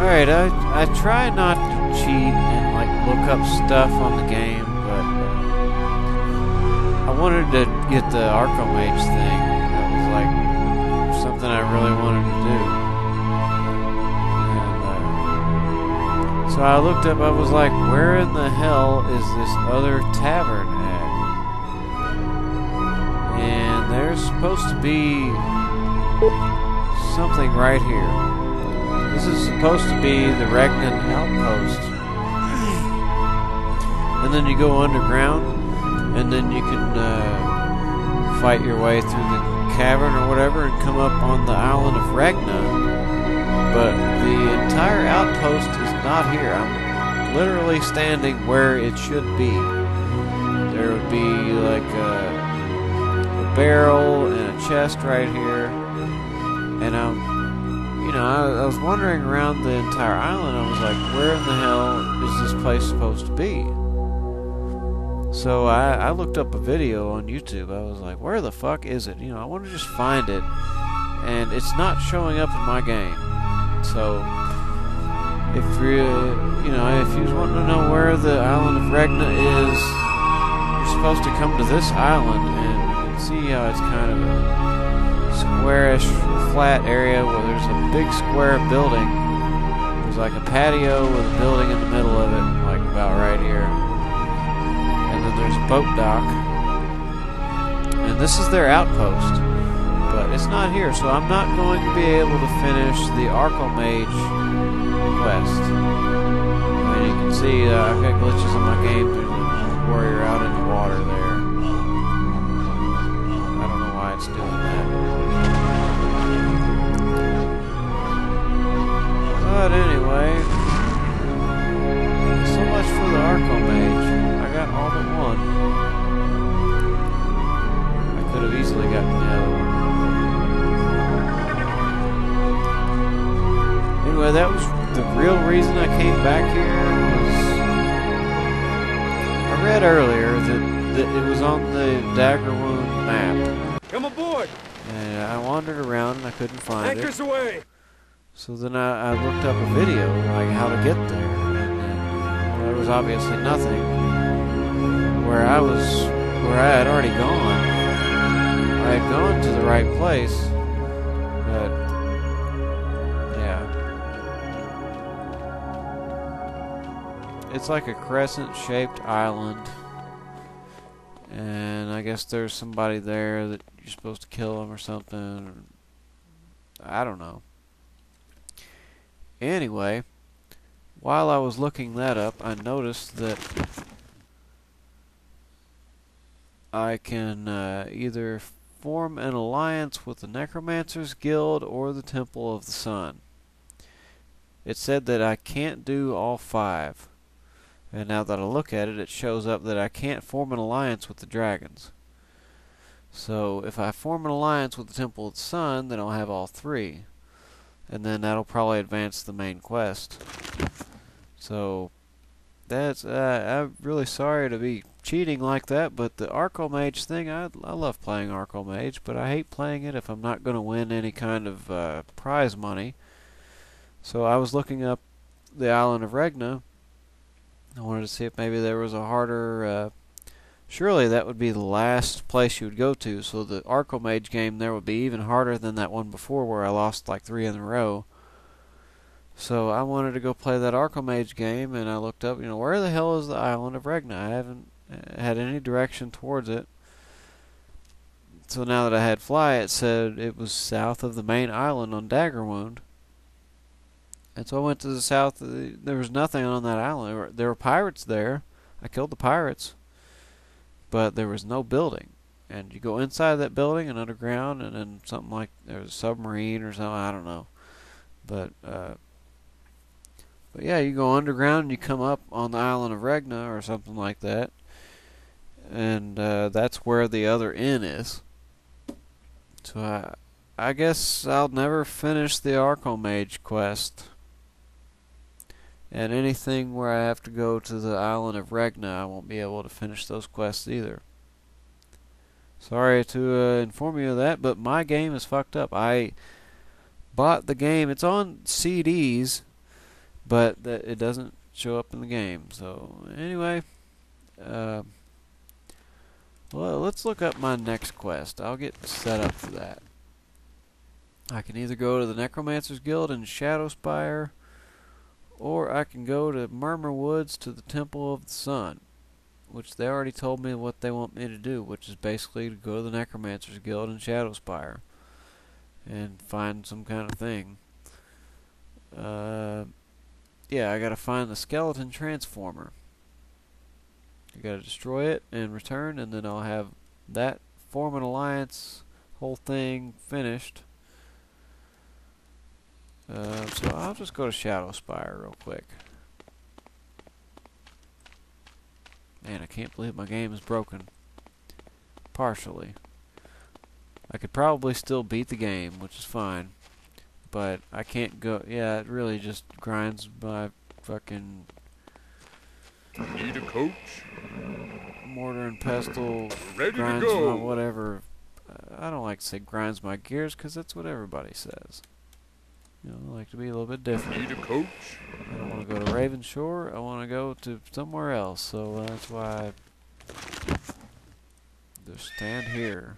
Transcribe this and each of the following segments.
Alright, I try not to cheat and like look up stuff on the game, but I wanted to get the Arcomage thing. That was like something I really wanted to do. And so I looked up, I was like, where in the hell is this other tavern at? And there's supposed to be something right here. This is supposed to be the Regnan outpost. And then you go underground, and then you can fight your way through the cavern or whatever and come up on the island of Regna. But the entire outpost is not here. I'm literally standing where it should be. There would be like a barrel and a chest right here. And I was wandering around the entire island. I was like, where in the hell is this place supposed to be? So I looked up a video on YouTube. I was like, where the fuck is it? I want to just find it. And it's not showing up in my game. So if you just want to know where the island of Regna is, you're supposed to come to this island, and you can see how it's kind of a squarish, flat area where there's a big square building. There's like a patio with a building in the middle of it, like about right here. And then there's a boat dock. And this is their outpost. But it's not here, so I'm not going to be able to finish the Arcomage quest. I mean, you can see I've got glitches in my game. There's a warrior out in the water there. I don't know why it's doing that. But anyway, so much for the Arcomage. I got all but one. I could have easily gotten the other one. Anyway, that was the real reason I came back here. I read earlier that it was on the Daggerwound map. Come aboard! And I wandered around and I couldn't find it. Anchors away! So then I looked up a video, like how to get there, and there was obviously nothing. Where I had already gone. I had gone to the right place, but yeah. It's like a crescent-shaped island, and I guess there's somebody there that you're supposed to kill him or something. I don't know. Anyway, while I was looking that up, I noticed that I can either form an alliance with the Necromancer's Guild or the Temple of the Sun. It said that I can't do all 5. And now that I look at it, it shows up that I can't form an alliance with the dragons. So if I form an alliance with the Temple of the Sun, then I'll have all 3. And then that'll probably advance the main quest. So that's I'm really sorry to be cheating like that, but the Arcomage thing, I love playing Arcomage, but I hate playing it if I'm not going to win any kind of prize money. So I was looking up the island of Regna. I wanted to see if maybe there was a harder... surely that would be the last place you would go to, so the Arcomage game there would be even harder than that one before where I lost like 3 in a row. So I wanted to go play that Arcomage game, and I looked up, where the hell is the island of Regna? I haven't had any direction towards it. So now that I had Fly, it said it was south of the main island on Daggerwound. And so I went to the south. There was nothing on that island. There were pirates there. I killed the pirates. But there was no building. And you go inside that building and underground, and then something like there was a submarine or something, I don't know. But yeah, you go underground and you come up on the island of Regna or something like that. And that's where the other inn is. So I guess I'll never finish the Arcomage quest. And anything where I have to go to the island of Regna, I won't be able to finish those quests either. Sorry to inform you of that, but my game is fucked up. I bought the game. It's on CDs, but that it doesn't show up in the game. So anyway, well, let's look up my next quest. I'll get set up for that. I can either go to the Necromancer's Guild in Shadowspire, or I can go to Murmur Woods to the Temple of the Sun, which they already told me what they want me to do, which is basically to go to the Necromancer's Guild in Shadowspire and find some kind of thing. Yeah, I gotta find the skeleton transformer. I gotta destroy it and return, and then I'll have that form an alliance whole thing finished. So I'll just go to Shadowspire real quick. Man, I can't believe my game is broken. Partially. I could probably still beat the game, which is fine. But I can't go... Yeah, it really just grinds my fucking... Need a coach? Mortar and pestle Ready grinds to go. my whatever. I don't like to say grinds my gears, because that's what everybody says. You know, I like to be a little bit different. Need a coach? I don't want to go to Ravenshore. I want to go to somewhere else. So that's why I just stand here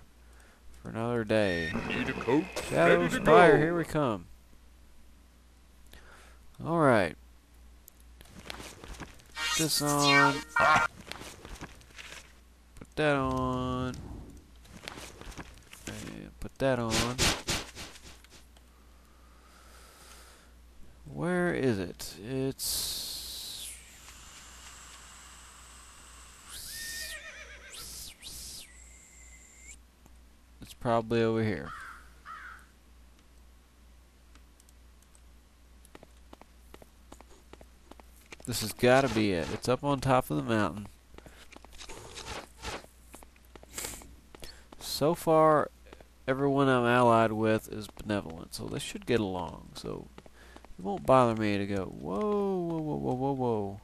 for another day. Need a coach? Shadowspire, here we come. Alright. Put this on. Put that on. And put that on. Where is it? It's... It's probably over here. This has got to be it. It's up on top of the mountain. So far, everyone I'm allied with is benevolent, so they should get along. So it won't bother me to go, whoa, whoa, whoa, whoa, whoa, whoa.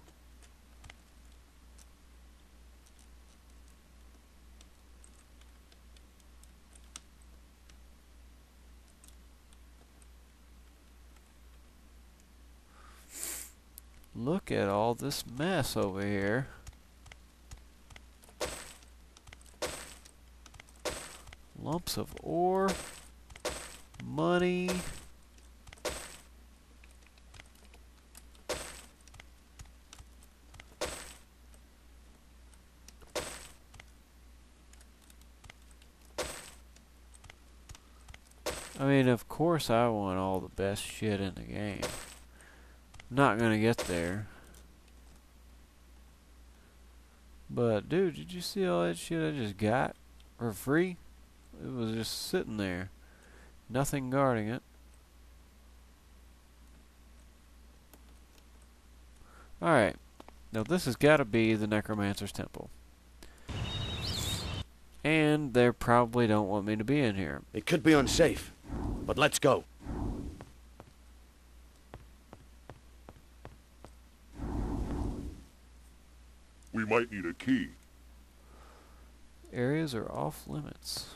Look at all this mess over here. Lumps of ore, money. I mean, of course I want all the best shit in the game. I'm not gonna get there. But, dude, did you see all that shit I just got for free? It was just sitting there. Nothing guarding it. Alright. Now this has got to be the Necromancer's Temple. And they probably don't want me to be in here. It could be unsafe, but let's go. We might need a key. Areas are off limits.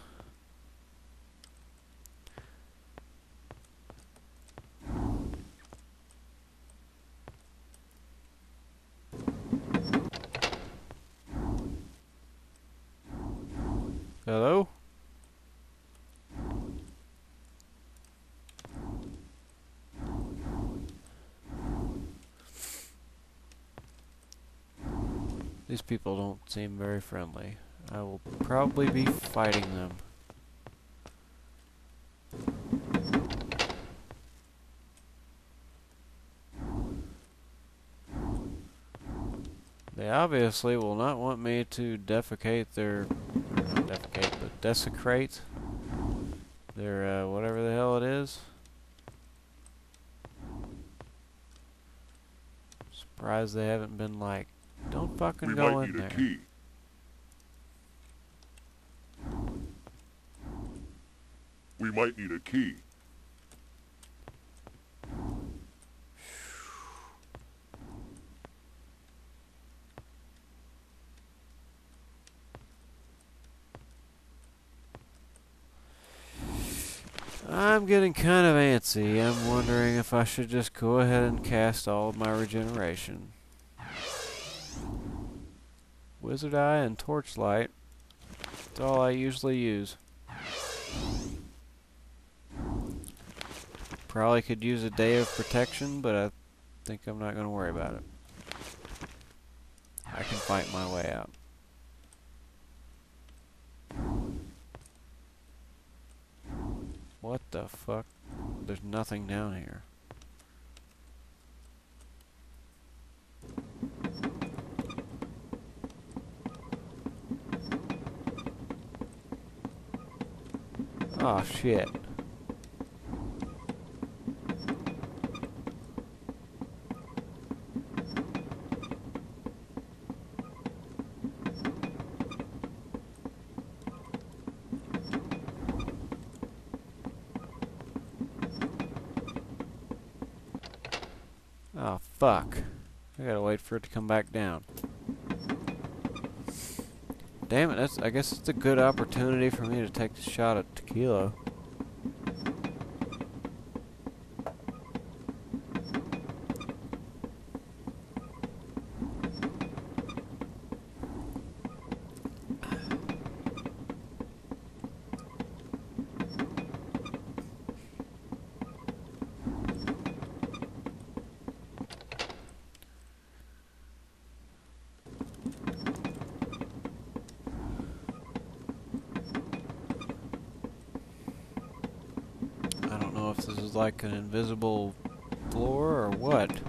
Hello? These people don't seem very friendly. I will probably be fighting them. They obviously will not want me to defecate their... not defecate, but desecrate their, whatever the hell it is. Surprised they haven't been like, don't fucking We go might in need there. a key. We might need a key. I'm getting kind of antsy. I'm wondering if I should just go ahead and cast all of my regeneration. Wizard Eye and Torchlight. That's all I usually use. Probably could use a day of protection, but I think I'm not going to worry about it. I can fight my way out. What the fuck? There's nothing down here. Oh shit. Oh, fuck. I gotta wait for it to come back down. Damn it, I guess it's a good opportunity for me to take the shot at tequila. I don't know if this is like an invisible floor or what.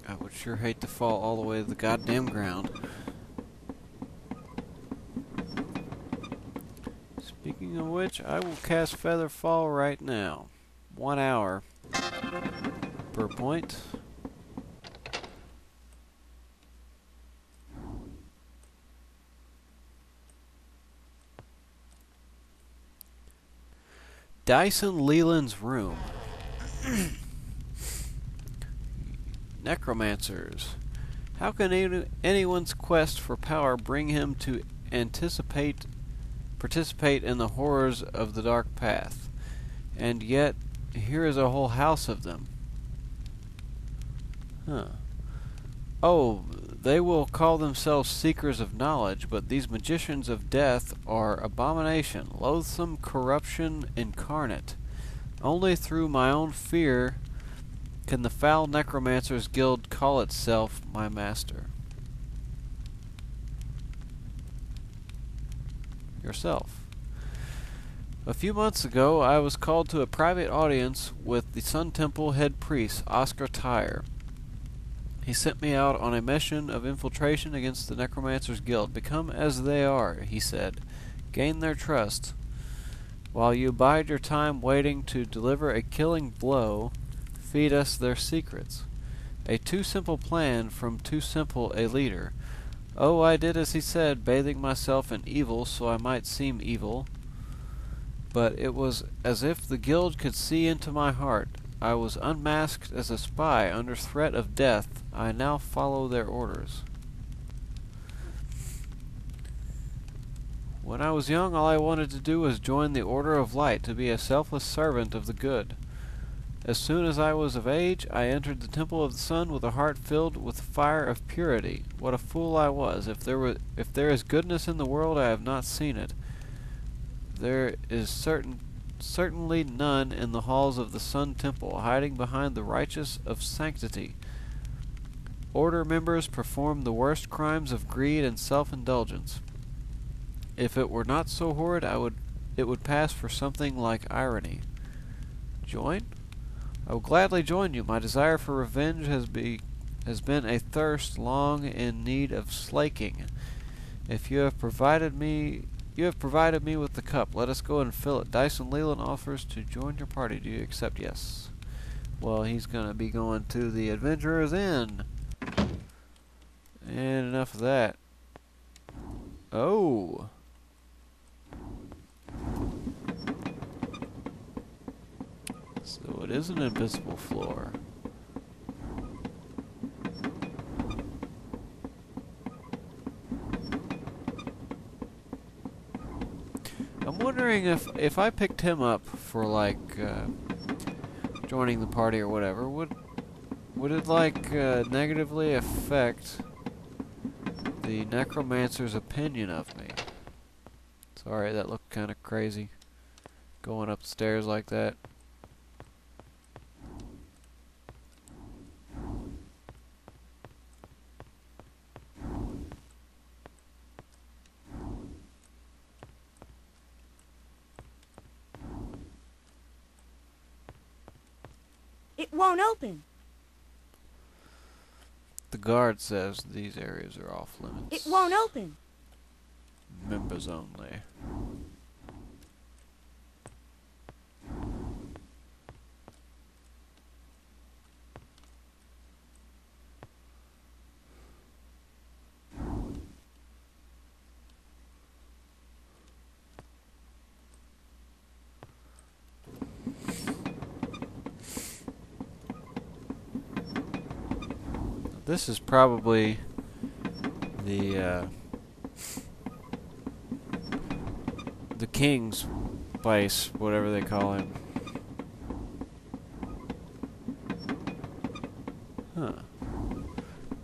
I would sure hate to fall all the way to the goddamn ground. Speaking of which, I will cast Feather Fall right now. 1 hour per point. Dyson Leland's room. Necromancers. How can anyone's quest for power bring him to participate in the horrors of the dark path? And yet, here is a whole house of them. Huh. Oh, they will call themselves seekers of knowledge, but these magicians of death are abomination, loathsome corruption incarnate. Only through my own fear can the foul necromancers guild call itself my master. Yourself. A few months ago, I was called to a private audience with the Sun Temple head priest, Oscar Tyre. He sent me out on a mission of infiltration against the Necromancers Guild. Become as they are, he said. Gain their trust. While you bide your time waiting to deliver a killing blow, feed us their secrets. A too simple plan from too simple a leader. Oh, I did as he said, bathing myself in evil so I might seem evil. But it was as if the guild could see into my heart. I was unmasked as a spy under threat of death. I now follow their orders. When I was young, all I wanted to do was join the Order of Light, to be a selfless servant of the good. As soon as I was of age, I entered the Temple of the Sun with a heart filled with the fire of purity. What a fool I was! If there is goodness in the world, I have not seen it. There is certainly none in the halls of the Sun Temple, hiding behind the righteous of sanctity. Order members perform the worst crimes of greed and self-indulgence. If it were not so horrid, it would pass for something like irony. Join? I will gladly join you. My desire for revenge has been a thirst long in need of slaking. If you have provided me with the cup. Let us go and fill it. Dyson Leland offers to join your party. Do you accept? Yes. Well, he's going to be going to the Adventurer's Inn. And enough of that. Oh. So it is an invisible floor. wondering if I picked him up for like joining the party or whatever, would it like negatively affect the necromancer's opinion of me? Sorry, that looked kind of crazy, going up the stairs like that. It won't open. The guard says these areas are off limits. It won't open. Members only. This is probably the king's place, whatever they call him. Huh.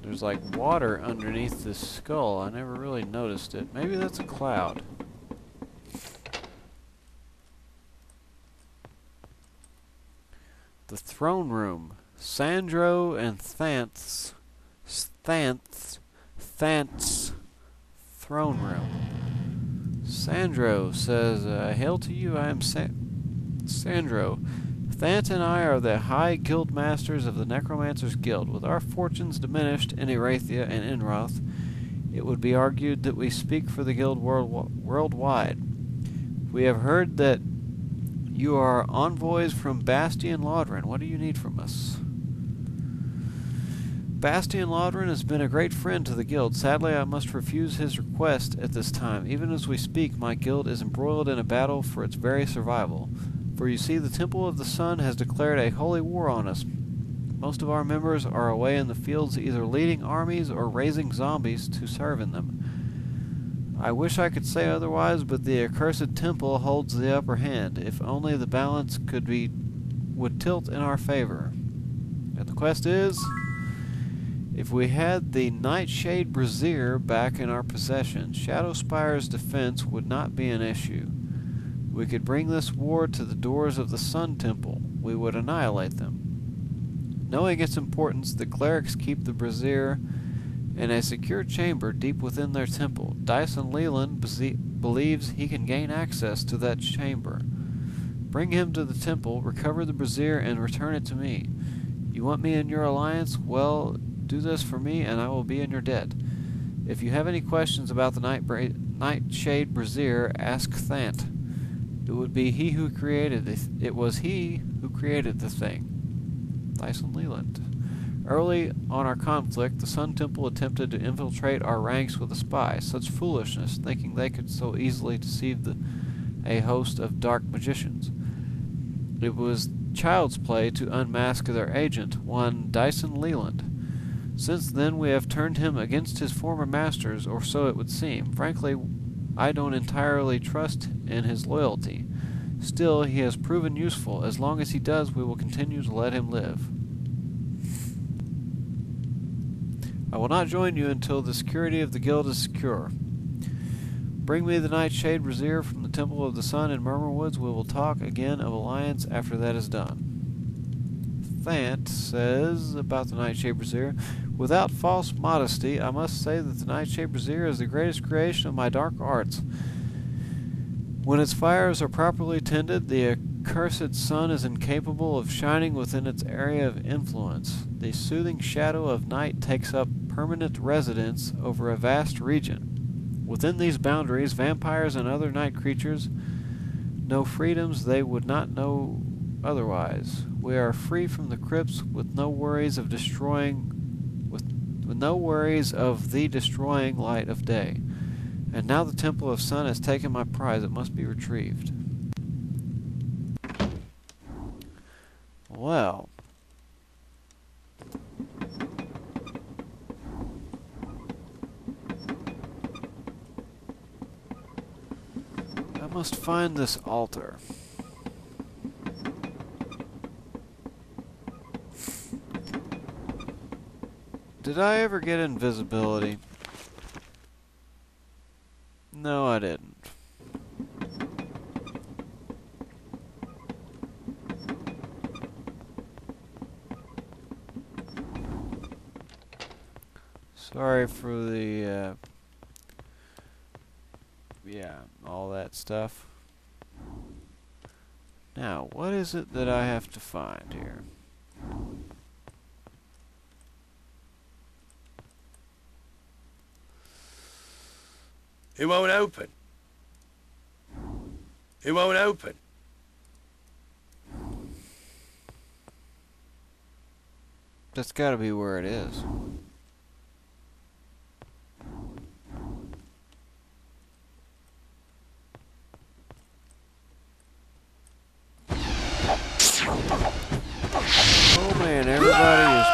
There's like water underneath this skull. I never really noticed it. Maybe that's a cloud. The throne room. Sandro and Thant's throne room. Sandro says, "Hail to you, I am Sandro. Thant and I are the high guild masters of the Necromancers Guild. With our fortunes diminished in Erathia and Inroth, it would be argued that we speak for the guild worldwide. We have heard that you are envoys from Bastian Laudren. What do you need from us?" Bastian Laudren has been a great friend to the guild. Sadly, I must refuse his request at this time. Even as we speak, my guild is embroiled in a battle for its very survival. For you see, the Temple of the Sun has declared a holy war on us. Most of our members are away in the fields, either leading armies or raising zombies to serve in them. I wish I could say otherwise, but the accursed temple holds the upper hand. If only the balance would tilt in our favor. And the quest is, if we had the Nightshade Brazier back in our possession, Shadowspire's defense would not be an issue. We could bring this war to the doors of the Sun Temple. We would annihilate them. Knowing its importance, the clerics keep the Brazier in a secure chamber deep within their temple. Dyson Leland believes he can gain access to that chamber. Bring him to the temple, recover the Brazier, and return it to me. You want me in your alliance? Well, do this for me, and I will be in your debt. If you have any questions about the Nightshade Brazier, ask Thant. It was he who created the thing. Dyson Leland. Early on our conflict, the Sun Temple attempted to infiltrate our ranks with a spy. Such foolishness, thinking they could so easily deceive a host of dark magicians. It was child's play to unmask their agent, one Dyson Leland. Since then, we have turned him against his former masters, or so it would seem. Frankly, I don't entirely trust in his loyalty. Still, he has proven useful. As long as he does, we will continue to let him live. I will not join you until the security of the guild is secure. Bring me the Nightshade Brazier from the Temple of the Sun in Murmur Woods. We will talk again of alliance after that is done. Thant says about the Nightshade Brazier, without false modesty, I must say that the Nightshade Brazier is the greatest creation of my dark arts. When its fires are properly tended, the accursed sun is incapable of shining within its area of influence. The soothing shadow of night takes up permanent residence over a vast region. Within these boundaries, vampires and other night creatures know freedoms they would not know otherwise. We are free from the crypts with no worries of the destroying light of day. And now the Temple of Sun has taken my prize. It must be retrieved. Well, Must find this altar. Did I ever get invisibility? No, I didn't. Sorry for the, yeah, all that stuff. Now, what is it that I have to find here? It won't open. It won't open. That's gotta be where it is. Oh man, everybody is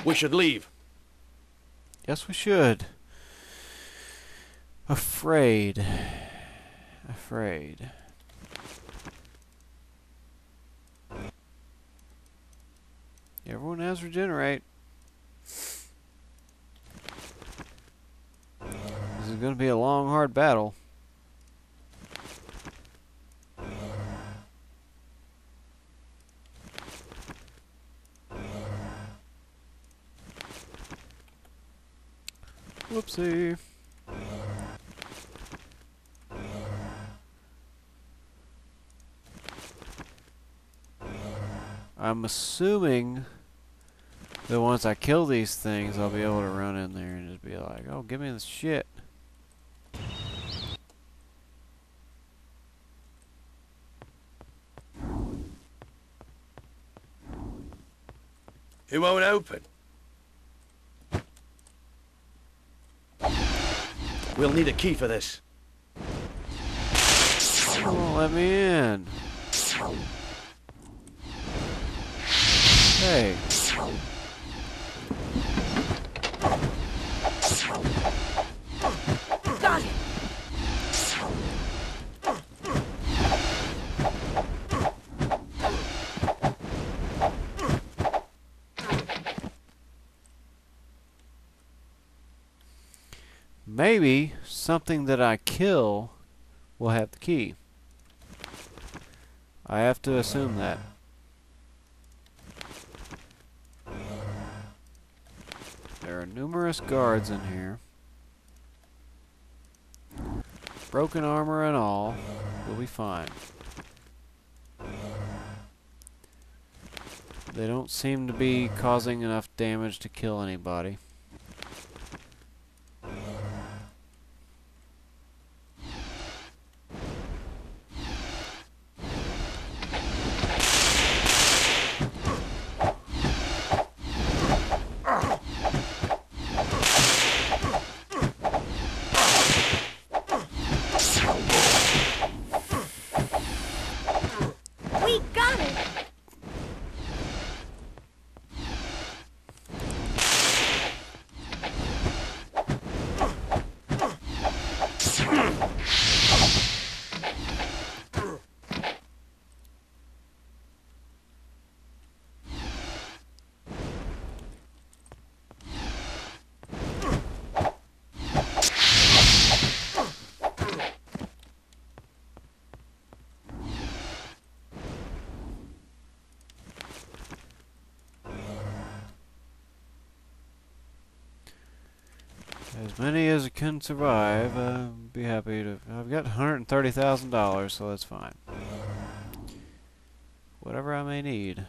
We should leave. Yes, we should. Afraid. Afraid. Everyone has regenerate. This is going to be a long, hard battle. Whoopsie. I'm assuming that once I kill these things, I'll be able to run in there and just be like, oh, give me this shit. It won't open. We'll need a key for this. Won't let me in. Hey. Got it. Maybe something that I kill will have the key. I have to assume that. There are numerous guards in here. Broken armor and all. We'll be fine. They don't seem to be causing enough damage to kill anybody. We got it. As many as can survive, be happy to. I've got $130,000, so that's fine. Whatever I may need.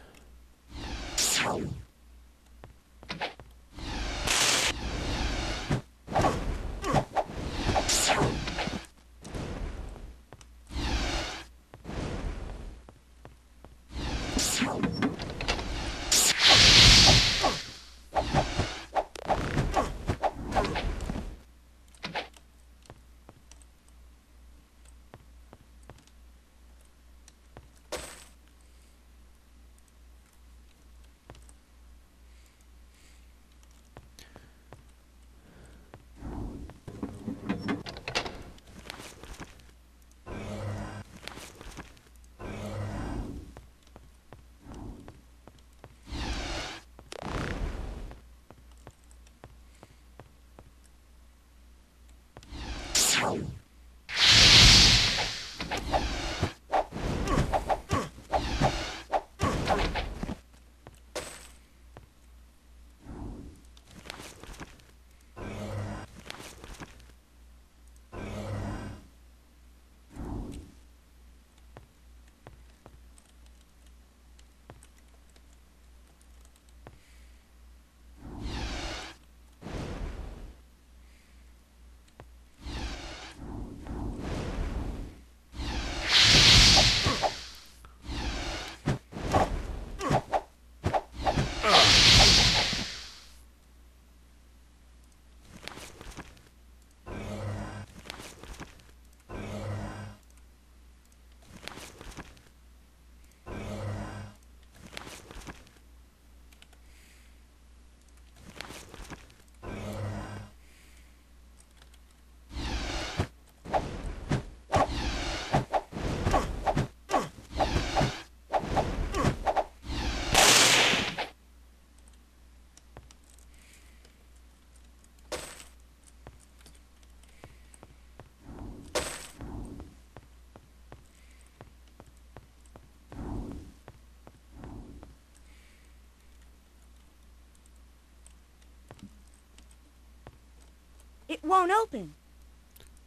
It won't open.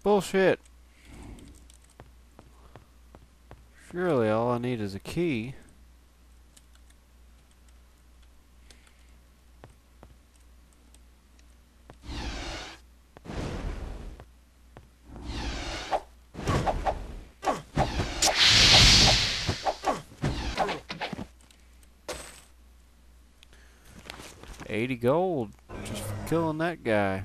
Bullshit. Surely all I need is a key. $80 gold just for killing that guy.